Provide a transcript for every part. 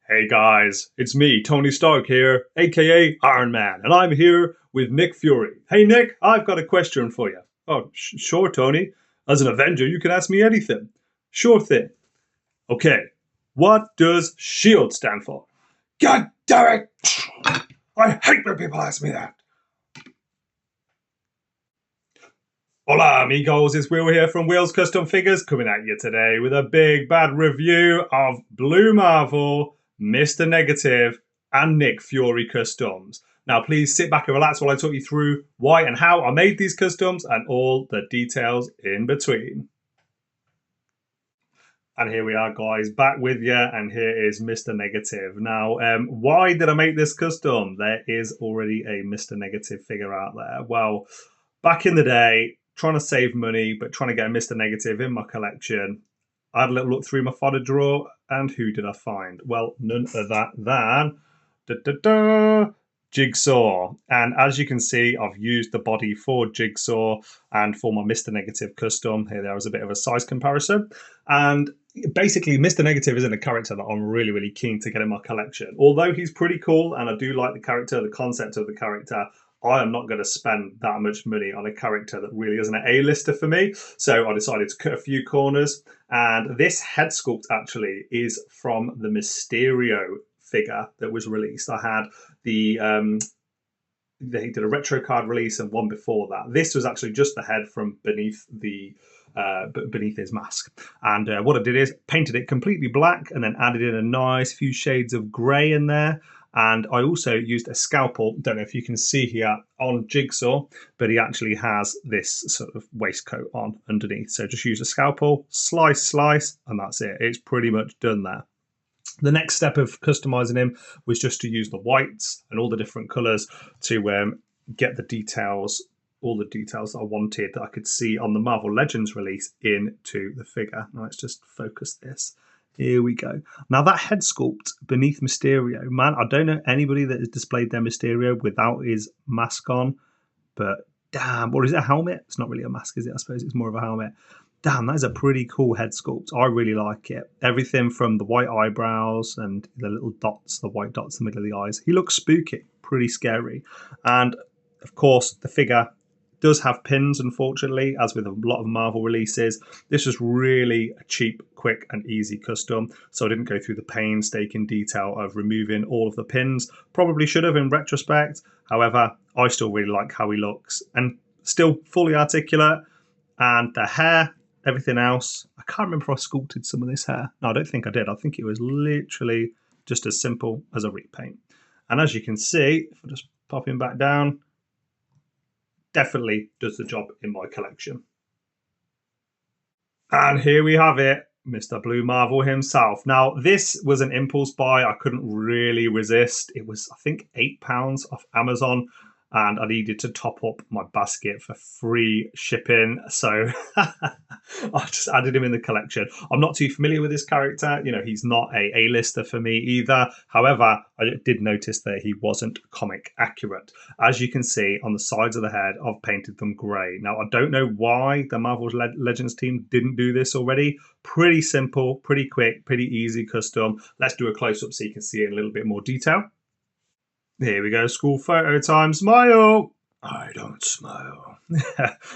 Hey guys, it's me, Tony Stark here, aka Iron Man, and I'm here with Nick Fury. Hey Nick, I've got a question for you. Oh, sure, Tony. As an Avenger, you can ask me anything. Sure thing. Okay, what does SHIELD stand for? God damn it! I hate when people ask me that. Hola amigos, it's Will here from Will's Custom Figures coming at you today with a big bad review of Blue Marvel, Mr. Negative and Nick Fury customs. Now please sit back and relax while I talk you through why and how I made these customs and all the details in between. And here we are guys, back with you, and here is Mr. Negative. Now, why did I make this custom? There is already a Mr. Negative figure out there. Well, back in the day, trying to save money, but trying to get a Mr. Negative in my collection, I had a little look through my fodder drawer, and who did I find? Well, none other than Jigsaw. And as you can see, I've used the body for Jigsaw and for my Mr. Negative custom. Here there is a bit of a size comparison. And basically, Mr. Negative isn't a character that I'm really keen to get in my collection. Although he's pretty cool and I do like the character, the concept of the character, I am not going to spend that much money on a character that really isn't an A-lister for me. So I decided to cut a few corners. And this head sculpt actually is from the Mysterio figure that was released. I had the they did a retro card release and one before that. This was actually just the head from beneath his mask. And what I did is painted it completely black and then added in a nice few shades of grey in there. And I also used a scalpel. Don't know if you can see here on Jigsaw, but he actually has this sort of waistcoat on underneath. So just use a scalpel, slice, and that's it. It's pretty much done there. The next step of customizing him was just to use the whites and all the different colors to get the details, all the details that I wanted that I could see on the Marvel Legends release into the figure. Now let's just focus this. Here we go. Now that head sculpt beneath Mysterio, man, I don't know anybody that has displayed their Mysterio without his mask on, but damn, or is it a helmet? It's not really a mask, is it? I suppose it's more of a helmet. Damn, that is a pretty cool head sculpt. I really like it. Everything from the white eyebrows and the little dots, the white dots in the middle of the eyes. He looks spooky, pretty scary. And of course, the figure does have pins, unfortunately, as with a lot of Marvel releases. This was really a cheap, quick, and easy custom, so I didn't go through the painstaking detail of removing all of the pins. Probably should have in retrospect. However, I still really like how he looks, and still fully articulate. And the hair, everything else, I can't remember if I sculpted some of this hair. No, I don't think I did. I think it was literally just as simple as a repaint. And as you can see, if I just pop him back down, definitely does the job in my collection. And here we have it, Mr. Blue Marvel himself. Now, this was an impulse buy. I couldn't really resist. It was, I think, £8 off Amazon, and I needed to top up my basket for free shipping. So I just added him in the collection. I'm not too familiar with this character. You know, he's not a A-lister for me either. However, I did notice that he wasn't comic accurate. As you can see on the sides of the head, I've painted them grey. Now, I don't know why the Marvel Legends team didn't do this already. Pretty simple, pretty quick, pretty easy custom. Let's do a close-up so you can see it in a little bit more detail. Here we go, school photo time. Smile! I don't smile.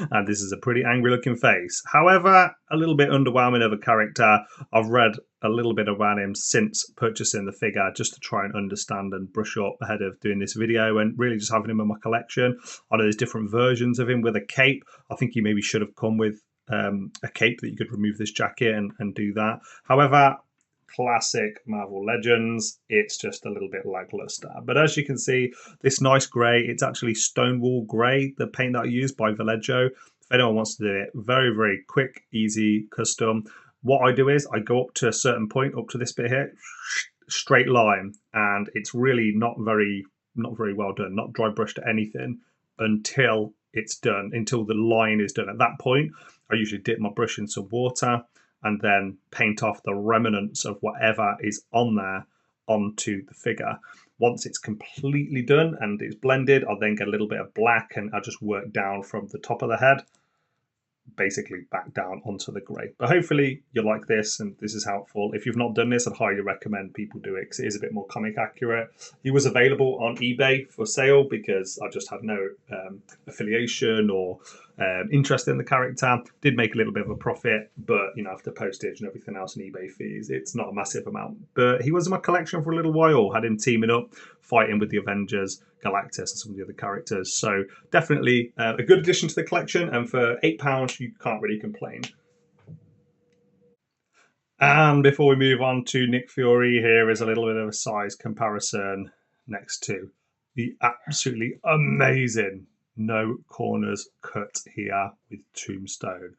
And this is a pretty angry looking face. However, a little bit underwhelming of a character. I've read a little bit about him since purchasing the figure just to try and understand and brush up ahead of doing this video and really just having him in my collection. I know there's different versions of him with a cape. I think he maybe should have come with a cape that you could remove this jacket and do that. However, classic Marvel Legends, it's just a little bit lackluster. But as you can see, this nice grey, it's actually Stonewall Grey, the paint that I used by Vallejo. If anyone wants to do it, very quick, easy, custom. What I do is I go up to a certain point, up to this bit here, straight line, and it's really not very well done, not dry brushed or anything until it's done, until the line is done. At that point, I usually dip my brush in some water and then paint off the remnants of whatever is on there onto the figure. Once it's completely done and it's blended, I'll then get a little bit of black and I'll just work down from the top of the head basically back down onto the grey. But hopefully you like this and this is helpful. If you've not done this, I'd highly recommend people do it because it is a bit more comic accurate. He was available on eBay for sale because I just had no affiliation or interest in the character. Did make a little bit of a profit, but after postage and everything else and eBay fees, it's not a massive amount. But he was in my collection for a little while. Had him teaming up, fighting with the Avengers, Galactus, and some of the other characters. So definitely a good addition to the collection. And for £8, you can't really complain. And before we move on to Nick Fury, here is a little bit of a size comparison next to the absolutely amazing No Corners cut here with Tombstone.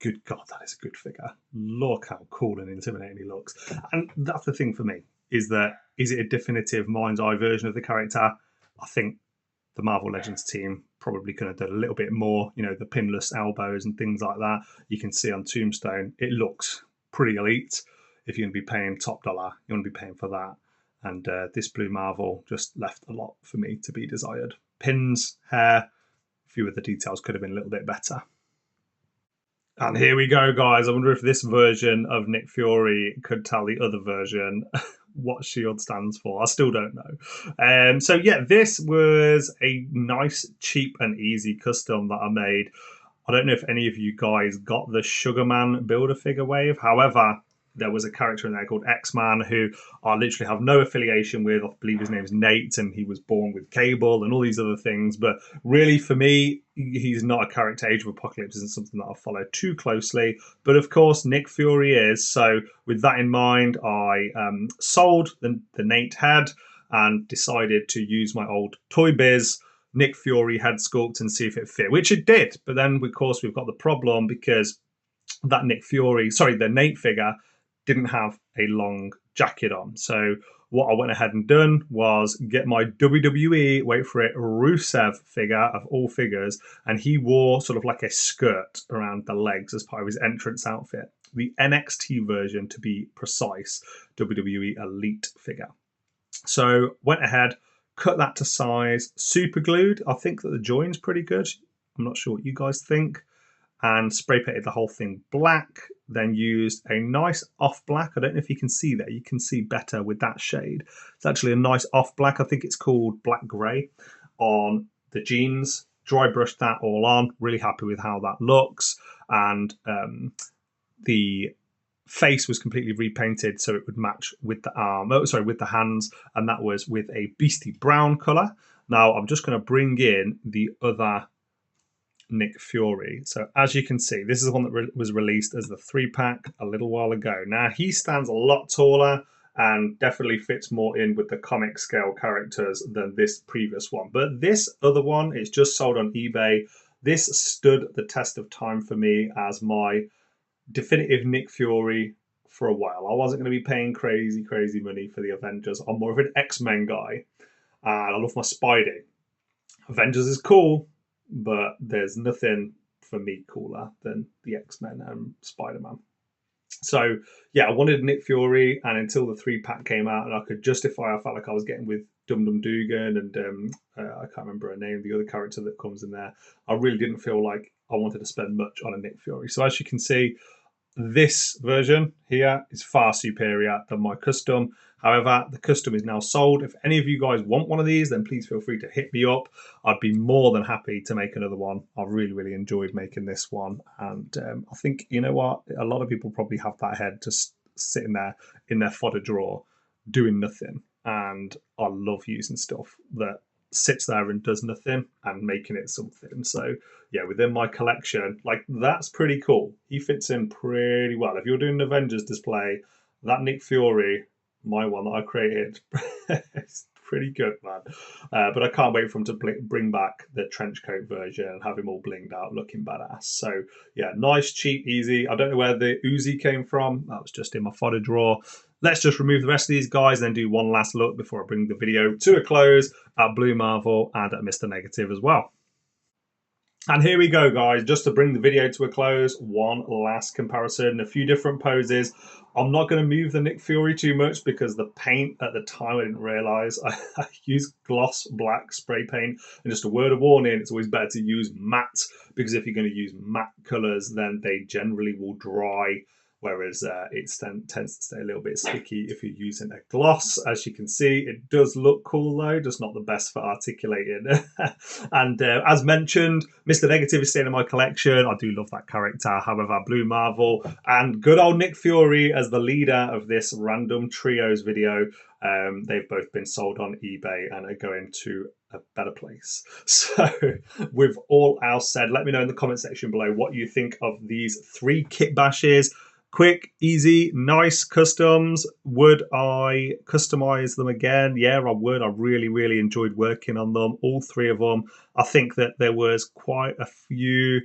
Good God, that is a good figure. Look how cool and intimidating he looks. And that's the thing for me, is it a definitive mind's eye version of the character? I think the Marvel Legends team probably could have done a little bit more, the pinless elbows and things like that. You can see on Tombstone, it looks pretty elite. If you're going to be paying top dollar, you want to be paying for that. And this Blue Marvel just left a lot for me to be desired. Pins, hair, a few of the details could have been a little bit better. And here we go, guys. I wonder if this version of Nick Fury could tell the other version what SHIELD stands for. I still don't know. So yeah, this was a nice, cheap and easy custom that I made. I don't know if any of you guys got the Sugarman Build-A-Figure wave. However, there was a character in there called X-Man who I literally have no affiliation with. I believe his name's Nate and he was born with Cable and all these other things. But really, for me, he's not a character. Age of Apocalypse isn't something that I follow too closely. But of course, Nick Fury is. So with that in mind, I sold the Nate head and decided to use my old Toy Biz Nick Fury head sculpt and see if it fit, which it did. But then, of course, we've got the problem because that the Nate figure didn't have a long jacket on. So what I went ahead and done was get my WWE, wait for it, Rusev figure of all figures, and he wore sort of like a skirt around the legs as part of his entrance outfit. The NXT version, to be precise, WWE Elite figure. So went ahead, cut that to size, super glued. I think that the join's pretty good. I'm not sure what you guys think. And spray painted the whole thing black, then used a nice off black. I don't know if you can see there. You can see better with that shade. It's actually a nice off black. I think it's called black grey on the jeans. Dry brushed that all on. Really happy with how that looks. And the face was completely repainted so it would match with the with the hands, and that was with a beastie brown colour. Now I'm just going to bring in the other Nick Fury. So as you can see, this is the one that was released as the 3-pack a little while ago. Now he stands a lot taller and definitely fits more in with the comic scale characters than this previous one. But this other one, it's just sold on eBay. This stood the test of time for me as my definitive Nick Fury for a while. I wasn't going to be paying crazy money for the Avengers. I'm more of an X-Men guy. And I love my Spidey. Avengers is cool, but there's nothing for me cooler than the X-Men and Spider-Man. So yeah, I wanted Nick Fury, and until the 3-pack came out and I could justify, I felt like I was getting with Dum Dum Dugan and I can't remember her name, the other character that comes in there. I really didn't feel like I wanted to spend much on a Nick Fury. So as you can see, this version here is far superior than my custom. However, the custom is now sold. If any of you guys want one of these, then please feel free to hit me up. I'd be more than happy to make another one. I really enjoyed making this one. And I think, you know what? A lot of people probably have that head just sitting there in their fodder drawer doing nothing. And I love using stuff that sits there and does nothing and making it something. So yeah, within my collection, like that's pretty cool. He fits in pretty well. If you're doing an Avengers display, that Nick Fury, my one that I created, it's pretty good, man. But I can't wait for him to bring back the trench coat version and have him all blinged out, looking badass. So yeah, nice, cheap, easy. I don't know where the Uzi came from. That was just in my fodder drawer. Let's just remove the rest of these guys and then do one last look before I bring the video to a close at Blue Marvel and at Mr. Negative as well. And here we go, guys. Just to bring the video to a close, one last comparison, a few different poses. I'm not going to move the Nick Fury too much because the paint at the time I didn't realise I used gloss black spray paint. And just a word of warning, it's always better to use matte because if you're going to use matte colours, then they generally will dry. Whereas it tends to stay a little bit sticky if you're using a gloss. As you can see, it does look cool though, just not the best for articulating. And as mentioned, Mr. Negative is staying in my collection. I do love that character. However, Blue Marvel and good old Nick Fury as the leader of this random trios video. They've both been sold on eBay and are going to a better place. So with all else said, let me know in the comment section below what you think of these 3 Kitbashes. Quick, easy, nice customs. Would I customize them again? Yeah, I would. I really enjoyed working on them, all 3 of them. I think that there was quite a few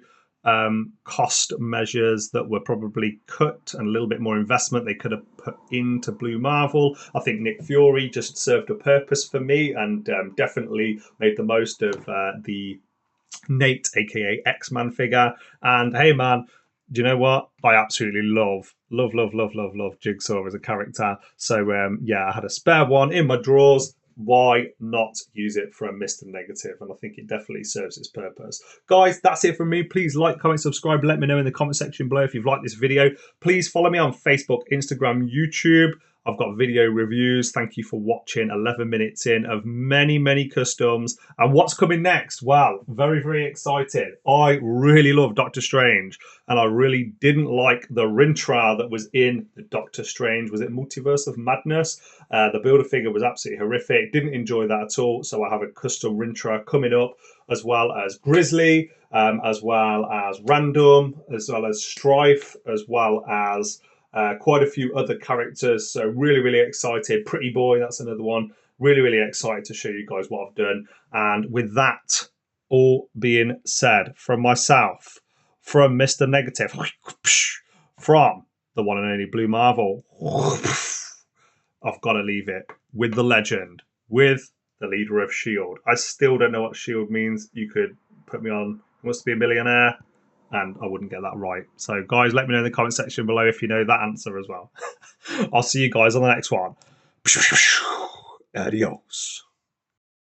cost measures that were probably cut and a little bit more investment they could have put into Blue Marvel. I think Nick Fury just served a purpose for me and definitely made the most of the Nate, aka X-Man figure. And hey, man, do you know what? I absolutely love Jigsaw as a character. So yeah, I had a spare one in my drawers. Why not use it for a Mr. Negative? And I think it definitely serves its purpose. Guys, that's it from me. Please like, comment, subscribe. Let me know in the comment section below if you've liked this video. Please follow me on Facebook, Instagram, YouTube. I've got video reviews. Thank you for watching. 11 minutes in of many customs. And what's coming next? Wow, very excited. I really love Doctor Strange. And I really didn't like the Rintrah that was in the Doctor Strange. Was it Multiverse of Madness? The Build-A-Figure was absolutely horrific. Didn't enjoy that at all. So I have a custom Rintrah coming up, as well as Grizzly, as well as Random, as well as Strife, as well as quite a few other characters. So really excited. Pretty Boy, that's another one. Really excited to show you guys what I've done. And with that all being said, from myself, from Mr. Negative, from the one and only Blue Marvel, I've got to leave it with the legend, with the leader of S.H.I.E.L.D. I still don't know what S.H.I.E.L.D. means. You could put me on Who Wants to Be a Millionaire, and I wouldn't get that right. So, guys, let me know in the comment section below if you know that answer as well. I'll see you guys on the next one. Adios.